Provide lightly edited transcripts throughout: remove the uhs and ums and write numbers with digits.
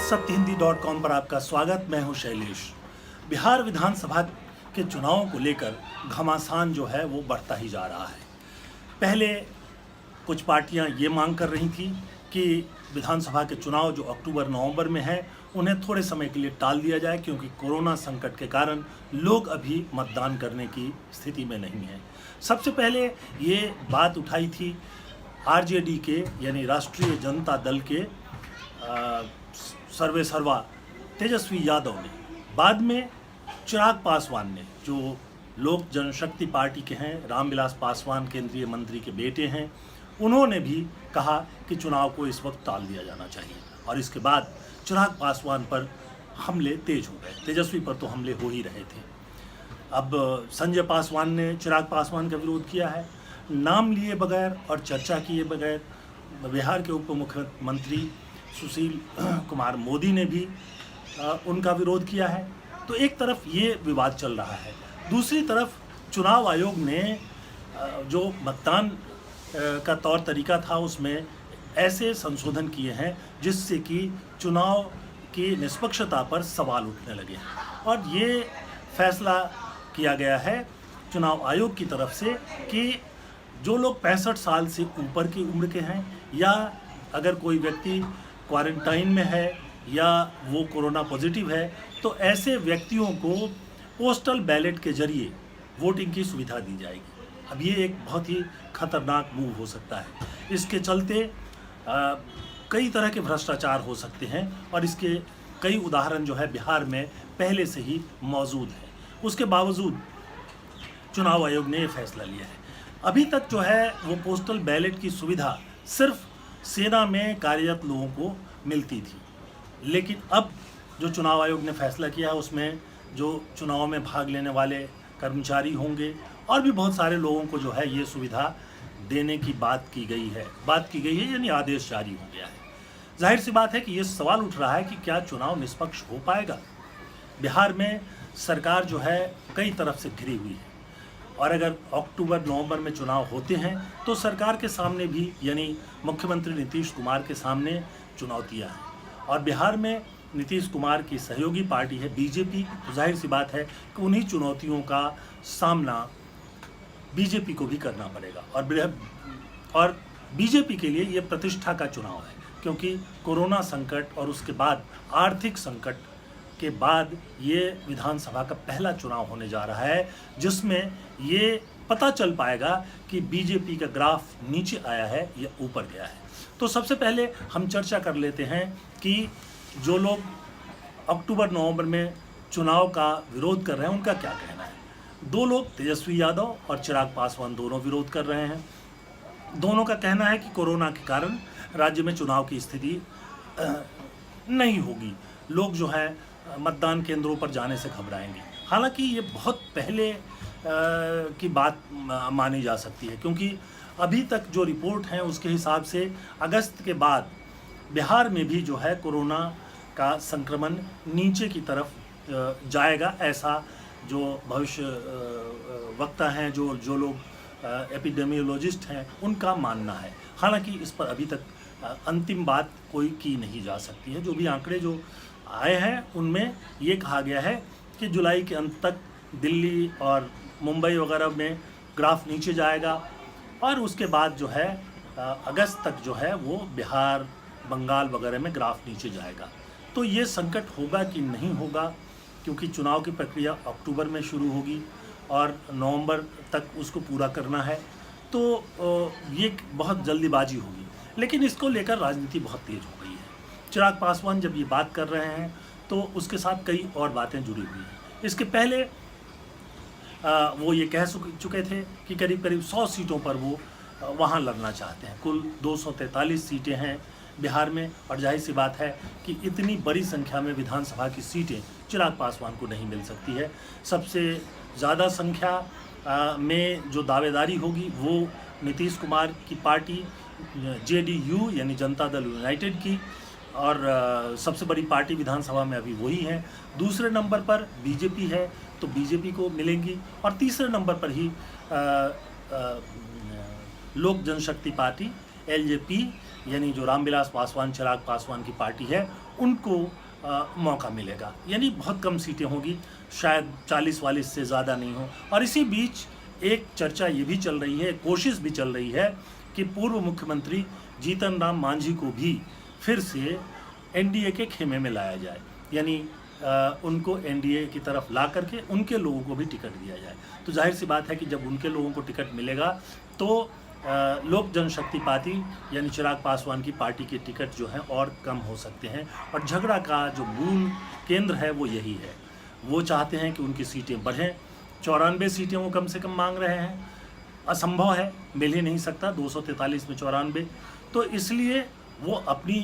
सत्यहिंदी.com पर आपका स्वागत। मैं हूं शैलेश। बिहार विधानसभा के चुनावों को लेकर घमासान जो है वो बढ़ता ही जा रहा है। पहले कुछ पार्टियां ये मांग कर रही थी कि विधानसभा के चुनाव जो अक्टूबर-नवंबर में हैं उन्हें थोड़े समय के लिए टाल दिया जाए, क्योंकि कोरोना संकट के कारण लोग अभी मतदान करने की स्थिति में नहीं हैं। सबसे पहले ये बात उठाई थी आरजेडी के यानी राष्ट्रीय जनता दल के सर्वे सर्वा तेजस्वी यादव ने। बाद में चिराग पासवान ने, जो लोक जनशक्ति पार्टी के हैं, रामविलास पासवान केंद्रीय मंत्री के बेटे हैं, उन्होंने भी कहा कि चुनाव को इस वक्त टाल दिया जाना चाहिए। और इसके बाद चिराग पासवान पर हमले तेज हो गए। तेजस्वी पर तो हमले हो ही रहे थे। अब संजय पासवान ने चिराग पासवान का विरोध किया है। नाम लिए बगैर और चर्चा किए बगैर बिहार के उप मुख्यमंत्री सुशील कुमार मोदी ने भी उनका विरोध किया है। तो एक तरफ ये विवाद चल रहा है, दूसरी तरफ चुनाव आयोग ने जो मतदान का तौर तरीका था उसमें ऐसे संशोधन किए हैं जिससे कि चुनाव की निष्पक्षता पर सवाल उठने लगे हैं। और ये फैसला किया गया है चुनाव आयोग की तरफ से कि जो लोग 65 साल से ऊपर की उम्र के हैं, या अगर कोई व्यक्ति क्वारंटाइन में है या वो कोरोना पॉजिटिव है, तो ऐसे व्यक्तियों को पोस्टल बैलेट के जरिए वोटिंग की सुविधा दी जाएगी। अब ये एक बहुत ही खतरनाक मूव हो सकता है। इसके चलते कई तरह के भ्रष्टाचार हो सकते हैं और इसके कई उदाहरण जो है बिहार में पहले से ही मौजूद है। उसके बावजूद चुनाव आयोग ने ये फैसला लिया है। अभी तक जो है वो पोस्टल बैलेट की सुविधा सिर्फ सेना में कार्यरत लोगों को मिलती थी, लेकिन अब जो चुनाव आयोग ने फैसला किया है उसमें जो चुनाव में भाग लेने वाले कर्मचारी होंगे और भी बहुत सारे लोगों को जो है ये सुविधा देने की बात की गई है यानी आदेश जारी हो गया है। जाहिर सी बात है कि ये सवाल उठ रहा है कि क्या चुनाव निष्पक्ष हो पाएगा। बिहार में सरकार जो है कई तरफ से घिरी हुई है और अगर अक्टूबर-नवंबर में चुनाव होते हैं तो सरकार के सामने भी यानी मुख्यमंत्री नीतीश कुमार के सामने चुनौतियां हैं। और बिहार में नीतीश कुमार की सहयोगी पार्टी है बीजेपी, तो जाहिर सी बात है कि उन्हीं चुनौतियों का सामना बीजेपी को भी करना पड़ेगा। और बीजेपी के लिए ये प्रतिष्ठा का चुनाव है, क्योंकि कोरोना संकट और उसके बाद आर्थिक संकट के बाद ये विधानसभा का पहला चुनाव होने जा रहा है जिसमें ये पता चल पाएगा कि बीजेपी का ग्राफ नीचे आया है या ऊपर गया है। तो सबसे पहले हम चर्चा कर लेते हैं कि जो लोग अक्टूबर-नवंबर में चुनाव का विरोध कर रहे हैं उनका क्या कहना है। दो लोग, तेजस्वी यादव और चिराग पासवान, दोनों विरोध कर रहे हैं। दोनों का कहना है कि कोरोना के कारण राज्य में चुनाव की स्थिति नहीं होगी, लोग जो है मतदान केंद्रों पर जाने से घबराएंगे। हालांकि ये बहुत पहले की बात मानी जा सकती है, क्योंकि अभी तक जो रिपोर्ट है उसके हिसाब से अगस्त के बाद बिहार में भी जो है कोरोना का संक्रमण नीचे की तरफ जाएगा, ऐसा जो भविष्य वक्ता हैं, जो लोग एपिडेमियोलॉजिस्ट हैं, उनका मानना है। हालांकि इस पर अभी तक अंतिम बात कोई की नहीं जा सकती है। जो भी आंकड़े जो आए हैं उनमें ये कहा गया है कि जुलाई के अंत तक दिल्ली और मुंबई वगैरह में ग्राफ नीचे जाएगा और उसके बाद जो है अगस्त तक जो है वो बिहार, बंगाल वगैरह में ग्राफ नीचे जाएगा। तो ये संकट होगा कि नहीं होगा, क्योंकि चुनाव की प्रक्रिया अक्टूबर में शुरू होगी और नवंबर तक उसको पूरा करना है, तो ये बहुत जल्दीबाजी होगी। लेकिन इसको लेकर राजनीति बहुत तेज हो गई है। चिराग पासवान जब ये बात कर रहे हैं तो उसके साथ कई और बातें जुड़ी हुई हैं। इसके पहले वो ये कह चुके थे कि करीब करीब 100 सीटों पर वो वहाँ लड़ना चाहते हैं। कुल 243 सीटें हैं बिहार में, और जाहिर सी बात है कि इतनी बड़ी संख्या में विधानसभा की सीटें चिराग पासवान को नहीं मिल सकती है। सबसे ज़्यादा संख्या में जो दावेदारी होगी वो नीतीश कुमार की पार्टी जेडीयू यानी जनता दल यूनाइटेड की, और सबसे बड़ी पार्टी विधानसभा में अभी वही है। दूसरे नंबर पर बीजेपी है तो बीजेपी को मिलेंगी, और तीसरे नंबर पर ही लोक जनशक्ति पार्टी एलजेपी यानी जो रामविलास पासवान चिराग पासवान की पार्टी है उनको मौका मिलेगा। यानी बहुत कम सीटें होंगी, शायद 40-40 से ज़्यादा नहीं हो। और इसी बीच एक चर्चा ये भी चल रही है, कोशिश भी चल रही है कि पूर्व मुख्यमंत्री जीतन राम मांझी को भी फिर से एनडीए के खेमे में लाया जाए, यानी उनको एनडीए की तरफ ला करके उनके लोगों को भी टिकट दिया जाए। तो जाहिर सी बात है कि जब उनके लोगों को टिकट मिलेगा तो लोक जनशक्ति पार्टी यानी चिराग पासवान की पार्टी के टिकट जो हैं और कम हो सकते हैं। और झगड़ा का जो मूल केंद्र है वो यही है, वो चाहते हैं कि उनकी सीटें बढ़ें। 94 सीटें वो कम से कम मांग रहे हैं, असंभव है, मिल ही नहीं सकता 243 में 94। तो इसलिए वो अपनी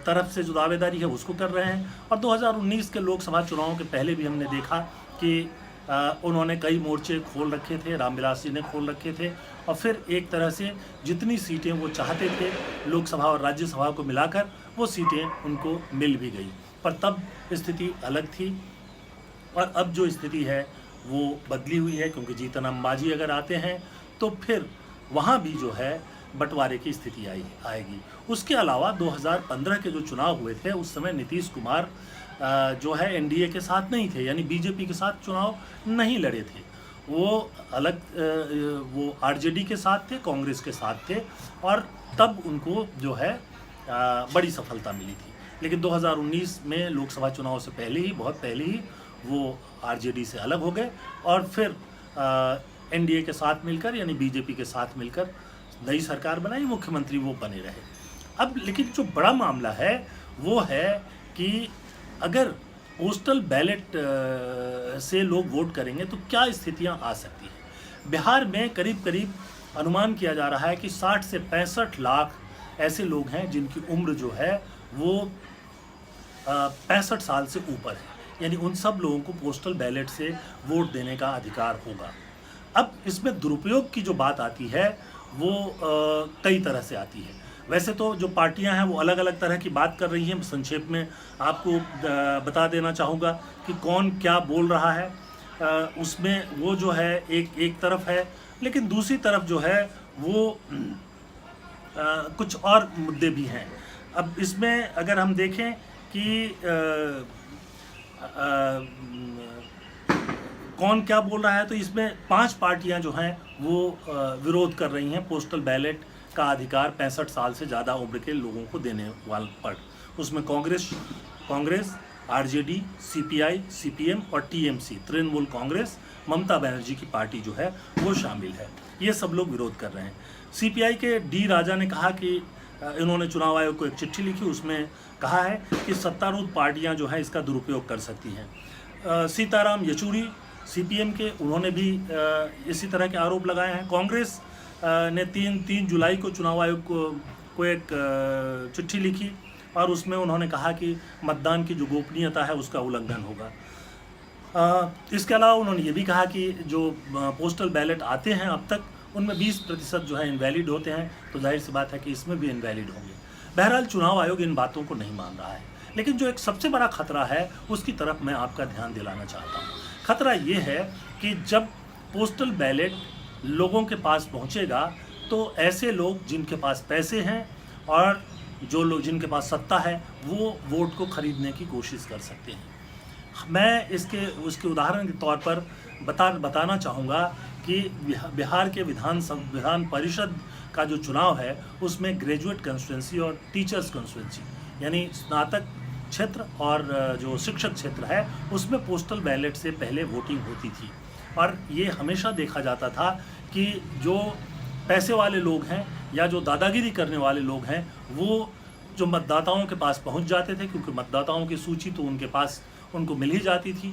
तरफ से जो दावेदारी है उसको कर रहे हैं। और 2019 के लोकसभा चुनावों के पहले भी हमने देखा कि उन्होंने कई मोर्चे खोल रखे थे, रामविलास जी ने खोल रखे थे, और फिर एक तरह से जितनी सीटें वो चाहते थे लोकसभा और राज्यसभा को मिलाकर वो सीटें उनको मिल भी गई। पर तब स्थिति अलग थी और अब जो स्थिति है वो बदली हुई है, क्योंकि जीतन राम मांझी अगर आते हैं तो फिर वहाँ भी जो है बंटवारे की स्थिति आएगी। उसके अलावा 2015 के जो चुनाव हुए थे उस समय नीतीश कुमार जो है एनडीए के साथ नहीं थे, यानी बीजेपी के साथ चुनाव नहीं लड़े थे। वो अलग वो आरजेडी के साथ थे, कांग्रेस के साथ थे, और तब उनको जो है बड़ी सफलता मिली थी। लेकिन 2019 में लोकसभा चुनाव से पहले ही, बहुत पहले ही वो आरजेडी से अलग हो गए और फिर एनडीए के साथ मिलकर यानी बीजेपी के साथ मिलकर नई सरकार बनाई, मुख्यमंत्री वो बने रहे। अब लेकिन जो बड़ा मामला है वो है कि अगर पोस्टल बैलेट से लोग वोट करेंगे तो क्या स्थितियां आ सकती हैं। बिहार में करीब करीब अनुमान किया जा रहा है कि 60 से 65 लाख ऐसे लोग हैं जिनकी उम्र जो है वो 65 साल से ऊपर है, यानी उन सब लोगों को पोस्टल बैलेट से वोट देने का अधिकार होगा। अब इसमें दुरुपयोग की जो बात आती है वो कई तरह से आती है। वैसे तो जो पार्टियां हैं वो अलग अलग तरह की बात कर रही हैं। संक्षेप में आपको बता देना चाहूँगा कि कौन क्या बोल रहा है। उसमें वो जो है एक तरफ है, लेकिन दूसरी तरफ जो है वो कुछ और मुद्दे भी हैं। अब इसमें अगर हम देखें कि कौन क्या बोल रहा है, तो इसमें 5 पार्टियां जो हैं वो विरोध कर रही हैं पोस्टल बैलेट का अधिकार 65 साल से ज़्यादा उम्र के लोगों को देने वाल पर। उसमें कांग्रेस, आरजेडी, सीपीआई, सीपीएम और टीएमसी, तृणमूल कांग्रेस, ममता बनर्जी की पार्टी जो है वो शामिल है। ये सब लोग विरोध कर रहे हैं। सीपीआई के डी राजा ने कहा कि इन्होंने चुनाव आयोग को एक चिट्ठी लिखी, उसमें कहा है कि सत्तारूढ़ पार्टियां जो हैं इसका दुरुपयोग कर सकती हैं। सीताराम येचुरी सीपीएम के, उन्होंने भी इसी तरह के आरोप लगाए हैं। कांग्रेस ने 3 जुलाई को चुनाव आयोग को एक चिट्ठी लिखी और उसमें उन्होंने कहा कि मतदान की जो गोपनीयता है उसका उल्लंघन होगा। इसके अलावा उन्होंने ये भी कहा कि जो पोस्टल बैलेट आते हैं अब तक उनमें 20% जो है इनवैलिड होते हैं, तो जाहिर सी बात है कि इसमें भी इनवैलिड होंगे। बहरहाल चुनाव आयोग इन बातों को नहीं मान रहा है, लेकिन जो एक सबसे बड़ा खतरा है उसकी तरफ मैं आपका ध्यान दिलाना चाहता हूँ। खतरा ये है कि जब पोस्टल बैलेट लोगों के पास पहुँचेगा तो ऐसे लोग जिनके पास पैसे हैं और जो लोग जिनके पास सत्ता है वो वोट को खरीदने की कोशिश कर सकते हैं। मैं उसके उदाहरण के तौर पर बताना चाहूँगा कि बिहार के विधान परिषद का जो चुनाव है उसमें ग्रेजुएट कंस्टिट्यूंसी और टीचर्स कंस्टिट्यूंसी यानी स्नातक क्षेत्र और जो शिक्षक क्षेत्र है उसमें पोस्टल बैलेट से पहले वोटिंग होती थी। और ये हमेशा देखा जाता था कि जो पैसे वाले लोग हैं या जो दादागिरी करने वाले लोग हैं वो जो मतदाताओं के पास पहुंच जाते थे, क्योंकि मतदाताओं की सूची तो उनको मिल ही जाती थी,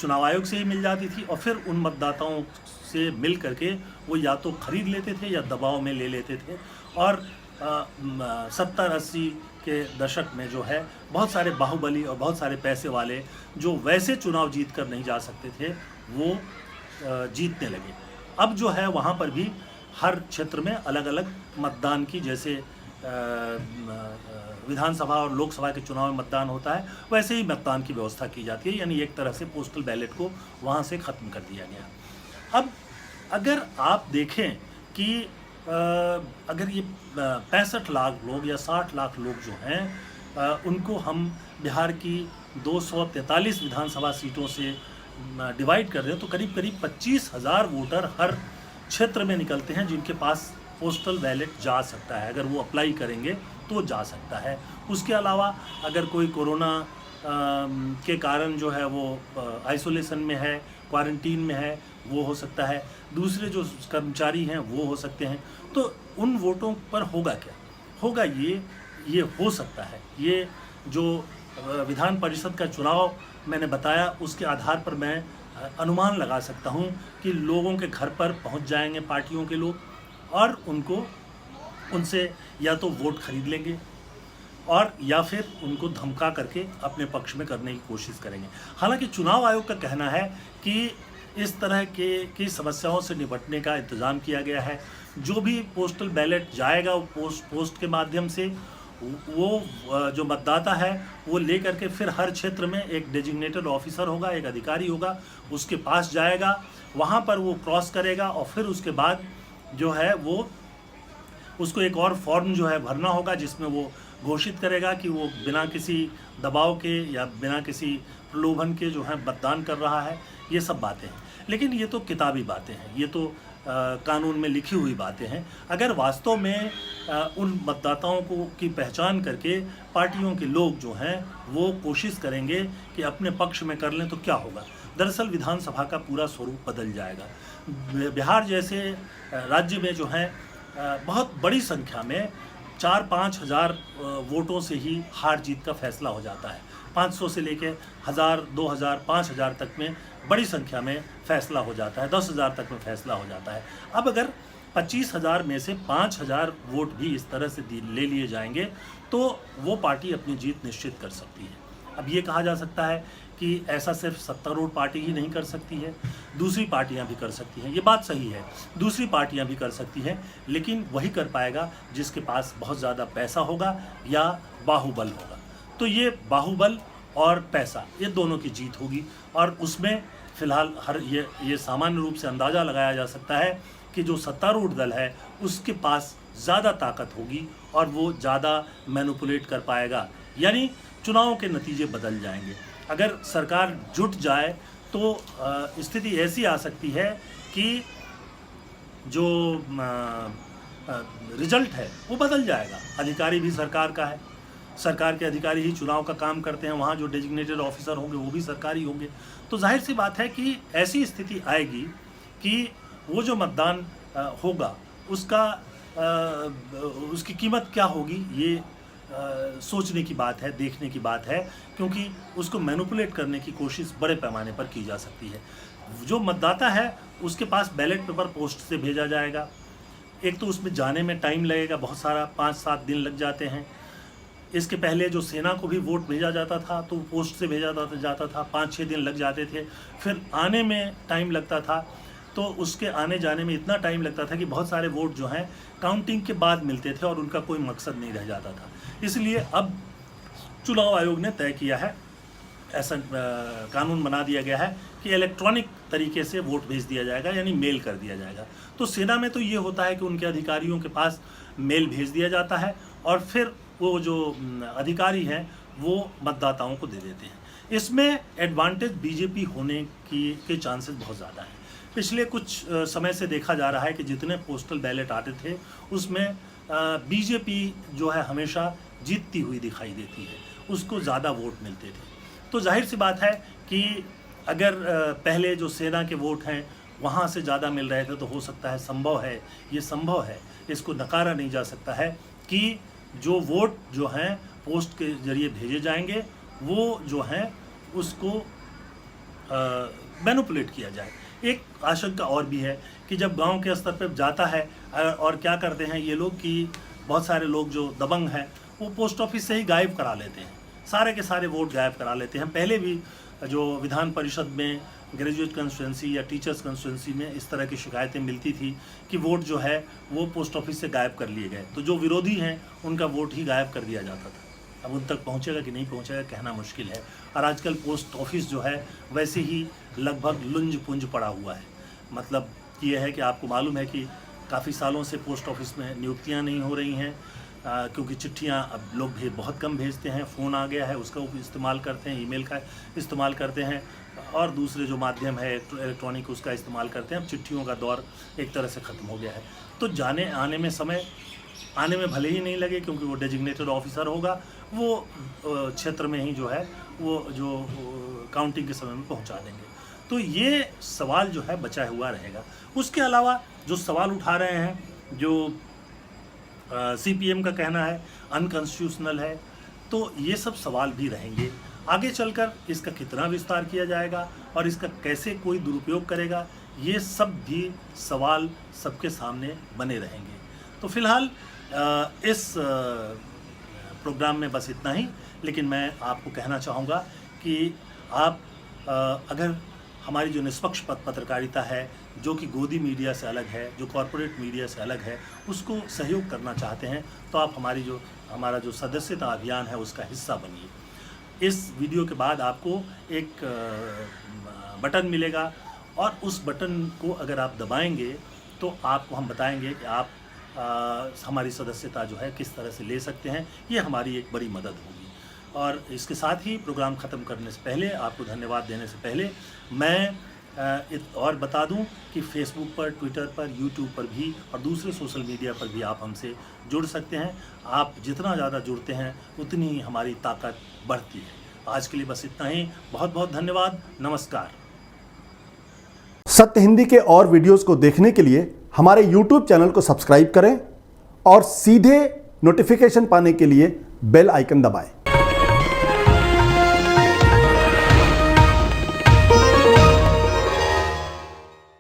चुनाव आयोग से ही मिल जाती थी, और फिर उन मतदाताओं से मिल करके वो या तो खरीद लेते थे या दबाव में ले लेते थे। और 70-80 के दशक में जो है बहुत सारे बाहुबली और बहुत सारे पैसे वाले जो वैसे चुनाव जीत कर नहीं जा सकते थे वो जीतने लगे। अब जो है वहाँ पर भी हर क्षेत्र में अलग अलग मतदान की, जैसे विधानसभा और लोकसभा के चुनाव में मतदान होता है वैसे ही मतदान की व्यवस्था की जाती है, यानी एक तरह से पोस्टल बैलेट को वहाँ से ख़त्म कर दिया गया। अब अगर आप देखें कि अगर ये 65 लाख लोग या 60 लाख लोग जो हैं उनको हम बिहार की 243 विधानसभा सीटों से डिवाइड कर रहे हैं तो करीब करीब 25,000 वोटर हर क्षेत्र में निकलते हैं जिनके पास पोस्टल बैलेट जा सकता है। अगर वो अप्लाई करेंगे तो जा सकता है। उसके अलावा अगर कोई कोरोना के कारण जो है वो आइसोलेशन में है, क्वारंटीन में है, वो हो सकता है। दूसरे जो कर्मचारी हैं वो हो सकते हैं। तो उन वोटों पर होगा क्या? होगा ये हो सकता है। ये जो विधान परिषद का चुनाव मैंने बताया उसके आधार पर मैं अनुमान लगा सकता हूँ कि लोगों के घर पर पहुँच जाएंगे पार्टियों के लोग और उनसे या तो वोट खरीद लेंगे और या फिर उनको धमका करके अपने पक्ष में करने की कोशिश करेंगे। हालांकि चुनाव आयोग का कहना है कि इस तरह की समस्याओं से निपटने का इंतज़ाम किया गया है। जो भी पोस्टल बैलेट जाएगा वो पोस्ट के माध्यम से वो जो मतदाता है वो ले करके फिर हर क्षेत्र में एक डेजिग्नेटेड ऑफिसर होगा, एक अधिकारी होगा, उसके पास जाएगा, वहाँ पर वो क्रॉस करेगा और फिर उसके बाद जो है वो उसको एक और फॉर्म जो है भरना होगा जिसमें वो घोषित करेगा कि वो बिना किसी दबाव के या बिना किसी प्रलोभन के जो है मतदान कर रहा है। ये सब बातें हैं, लेकिन ये तो किताबी बातें हैं, ये तो कानून में लिखी हुई बातें हैं। अगर वास्तव में उन मतदाताओं को की पहचान करके पार्टियों के लोग जो हैं वो कोशिश करेंगे कि अपने पक्ष में कर लें तो क्या होगा? दरअसल विधानसभा का पूरा स्वरूप बदल जाएगा। बिहार जैसे राज्य में जो है बहुत बड़ी संख्या में 4-5 हज़ार वोटों से ही हार जीत का फैसला हो जाता है। 500 से लेके 1000, 2000, 5000 तक में बड़ी संख्या में फैसला हो जाता है, 10,000 तक में फैसला हो जाता है। अब अगर 25,000 में से 5,000 वोट भी इस तरह से ले लिए जाएंगे तो वो पार्टी अपनी जीत निश्चित कर सकती है। अब ये कहा जा सकता है कि ऐसा सिर्फ सत्तारूढ़ पार्टी ही नहीं कर सकती है, दूसरी पार्टियां भी कर सकती हैं। ये बात सही है, दूसरी पार्टियां भी कर सकती हैं, लेकिन वही कर पाएगा जिसके पास बहुत ज़्यादा पैसा होगा या बाहुबल होगा। तो ये बाहुबल और पैसा ये दोनों की जीत होगी और उसमें फ़िलहाल ये सामान्य रूप से अंदाज़ा लगाया जा सकता है कि जो सत्तारूढ़ दल है उसके पास ज़्यादा ताकत होगी और वो ज़्यादा मैनिपुलेट कर पाएगा, यानी चुनावों के नतीजे बदल जाएंगे। अगर सरकार जुट जाए तो स्थिति ऐसी आ सकती है कि जो रिजल्ट है वो बदल जाएगा। अधिकारी भी सरकार का है, सरकार के अधिकारी ही चुनाव का काम करते हैं, वहाँ जो डेजिग्नेटेड ऑफिसर होंगे वो भी सरकारी होंगे। तो जाहिर सी बात है कि ऐसी स्थिति आएगी कि वो जो मतदान होगा उसकी कीमत क्या होगी ये सोचने की बात है, देखने की बात है, क्योंकि उसको मैनिपुलेट करने की कोशिश बड़े पैमाने पर की जा सकती है। जो मतदाता है उसके पास बैलेट पेपर पोस्ट से भेजा जाएगा। एक तो उसमें जाने में टाइम लगेगा, बहुत सारा 5-7 दिन लग जाते हैं। इसके पहले जो सेना को भी वोट भेजा जाता था तो पोस्ट से भेजा जाता था, 5-6 दिन लग जाते थे। फिर आने में टाइम लगता था, तो उसके आने जाने में इतना टाइम लगता था कि बहुत सारे वोट जो हैं काउंटिंग के बाद मिलते थे और उनका कोई मकसद नहीं रह जाता था। इसलिए अब चुनाव आयोग ने तय किया है, ऐसा कानून बना दिया गया है कि इलेक्ट्रॉनिक तरीके से वोट भेज दिया जाएगा, यानी मेल कर दिया जाएगा। तो सेना में तो ये होता है कि उनके अधिकारियों के पास मेल भेज दिया जाता है और फिर वो जो अधिकारी हैं वो मतदाताओं को दे देते हैं। इसमें एडवांटेज बीजेपी होने के चांसेस बहुत ज़्यादा हैं। पिछले कुछ समय से देखा जा रहा है कि जितने पोस्टल बैलेट आते थे उसमें बीजेपी जो है हमेशा जीतती हुई दिखाई देती है, उसको ज़्यादा वोट मिलते थे। तो जाहिर सी बात है कि अगर पहले जो सेना के वोट हैं वहाँ से ज़्यादा मिल रहे थे तो हो सकता है, संभव है, ये संभव है, इसको नकारा नहीं जा सकता है कि जो वोट जो हैं पोस्ट के ज़रिए भेजे जाएंगे वो जो हैं उसको मैनिपुलेट किया जाए। एक आशंका और भी है कि जब गांव के स्तर पर जाता है और क्या करते हैं ये लोग कि बहुत सारे लोग जो दबंग हैं वो पोस्ट ऑफिस से ही गायब करा लेते हैं, सारे के सारे वोट गायब करा लेते हैं। पहले भी जो विधान परिषद में ग्रेजुएट कंस्टिट्यूंसी या टीचर्स कंस्टिट्यूंसी में इस तरह की शिकायतें मिलती थी कि वोट जो है वो पोस्ट ऑफिस से गायब कर लिए गए, तो जो विरोधी हैं उनका वोट ही गायब कर दिया जाता था। अब उन तक पहुंचेगा कि नहीं पहुंचेगा कहना मुश्किल है। और आजकल पोस्ट ऑफिस जो है वैसे ही लगभग लुंज पुंज पड़ा हुआ है। मतलब ये है कि आपको मालूम है कि काफ़ी सालों से पोस्ट ऑफिस में नियुक्तियां नहीं हो रही हैं, क्योंकि चिट्ठियां अब लोग बहुत कम भेजते हैं, फ़ोन आ गया है उसका इस्तेमाल करते हैं, ईमेल का इस्तेमाल करते हैं और दूसरे जो माध्यम है इलेक्ट्रॉनिक उसका इस्तेमाल करते हैं। अब चिट्ठियों का दौर एक तरह से ख़त्म हो गया है। तो जाने आने में समय आने में भले ही नहीं लगे, क्योंकि वो डेजिग्नेटेड ऑफिसर होगा, वो क्षेत्र में ही जो है वो जो काउंटिंग के समय में पहुंचा देंगे। तो ये सवाल जो है बचा हुआ रहेगा। उसके अलावा जो सवाल उठा रहे हैं, जो सीपीएम का कहना है अनकॉन्स्टिट्यूशनल है, तो ये सब सवाल भी रहेंगे। आगे चलकर इसका कितना विस्तार किया जाएगा और इसका कैसे कोई दुरुपयोग करेगा, ये सब भी सवाल सबके सामने बने रहेंगे। तो फिलहाल इस प्रोग्राम में बस इतना ही, लेकिन मैं आपको कहना चाहूँगा कि आप अगर हमारी जो निष्पक्ष पत्रकारिता है, जो कि गोदी मीडिया से अलग है, जो कॉरपोरेट मीडिया से अलग है, उसको सहयोग करना चाहते हैं, तो आप हमारा जो सदस्यता अभियान है उसका हिस्सा बनिए। इस वीडियो के बाद आपको एक बटन मिलेगा और उस बटन को अगर आप दबाएंगे तो आपको हम बताएंगे कि आप हमारी सदस्यता जो है किस तरह से ले सकते हैं। ये हमारी एक बड़ी मदद होगी। और इसके साथ ही प्रोग्राम ख़त्म करने से पहले, आपको धन्यवाद देने से पहले, मैं और बता दूं कि फेसबुक पर, ट्विटर पर, यूट्यूब पर भी और दूसरे सोशल मीडिया पर भी आप हमसे जुड़ सकते हैं। आप जितना ज़्यादा जुड़ते हैं उतनी ही हमारी ताकत बढ़ती है। आज के लिए बस इतना ही। बहुत बहुत धन्यवाद। नमस्कार। सत्य हिंदी के और वीडियोस को देखने के लिए हमारे YouTube चैनल को सब्सक्राइब करें और सीधे नोटिफिकेशन पाने के लिए बेल आइकन दबाएं।